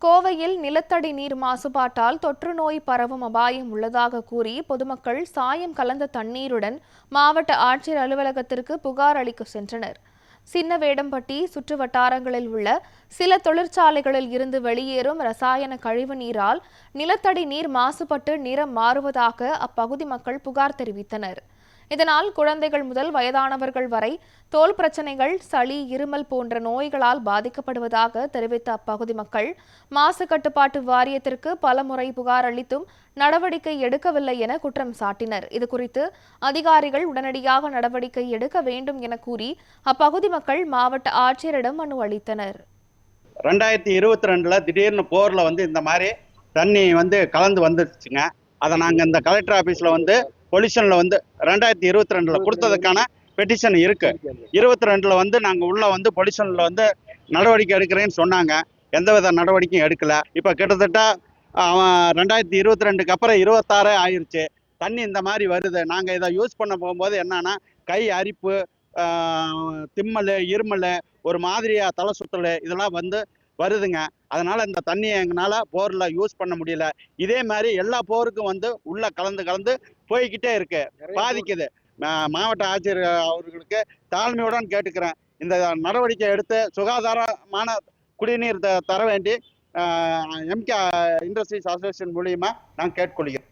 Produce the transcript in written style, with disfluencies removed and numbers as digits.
கோவையில் நிலத்தடி நீர் மாசுபாட்டால் தொற்று நோய் பரவும் அபாயம் உள்ளதாக கூறி பொதுமக்கள் சாயம் கலந்த தண்ணீருடன் மாவட்ட ஆட்சியர் அலுவலகத்திற்கு புகார் அளிக்க சென்றனர். சின்னவேடம்பட்டி சுற்று வட்டாரங்களில் உள்ள சில தொழிற்சாலைகளில் இருந்து வெளியேறும் ரசாயன கழிவு நீரால் நிலத்தடி நீர் மாசுபட்டு நிறம் மாறுவதாக அப்பகுதி மக்கள் புகார் தெரிவித்தனர். இதனால் குழந்தைகள் முதல் வயதானவர்கள் வரை தோல் பிரச்சனைகள், சளி, இருமல் போன்ற நோய்களால் பாதிக்கப்படுவதாக தெரிவித்த அப்பகுதி மக்கள் மாசு கட்டுப்பாட்டு வாரியத்திற்கு பலமுறை புகார் அளித்தும் நடவடிக்கை எடுக்கவில்லை என குற்றம் சாட்டினர். இதுகுறித்து அதிகாரிகள் உடனடியாக நடவடிக்கை எடுக்க வேண்டும் என கூறி அப்பகுதி மக்கள் மாவட்ட ஆட்சியரிடம் மனு அளித்தனர். 2022 திடீர்னு போர்ல இந்த மாதிரி தண்ணி கலந்து வந்துருச்சுங்க. அதை நாங்கள் இந்த கலெக்டர் ஆஃபீஸில் பொல்யூஷனில் 2022 கொடுத்ததுக்கான பெட்டிஷன் இருக்கு. 22 நாங்கள் உள்ள பொல்யூஷனில் நடவடிக்கை எடுக்கிறேன்னு சொன்னாங்க. எந்தவித நடவடிக்கையும் எடுக்கல. இப்போ கிட்டத்தட்ட 2022க்கு அப்புறம் 26 ஆயிடுச்சு. தண்ணி இந்த மாதிரி வருது. நாங்கள் இதை யூஸ் பண்ண போகும்போது என்னன்னா கை அரிப்பு, திம்மல், இருமல், ஒரு மாதிரியா தலை சுற்றல் இதெல்லாம் வருதுங்க. அதனால இந்த தண்ணியை எங்களால போர்ல யூஸ் பண்ண முடியல. இதே மாதிரி எல்லா போருக்கும் உள்ள கலந்து போய்கிட்டே இருக்கு, பாதிக்குது. மாவட்ட ஆட்சியர் அவர்களுக்கு தாழ்மையுடன் கேட்டுக்கிறேன், இந்த நடவடிக்கை எடுத்து சுகாதாரமான குடிநீர் தர வேண்டி எம்கே இண்டஸ்ட்ரீஸ் அசோசியேஷன் மூலியமா நான் கேட்டுக்கொள்கிறேன்.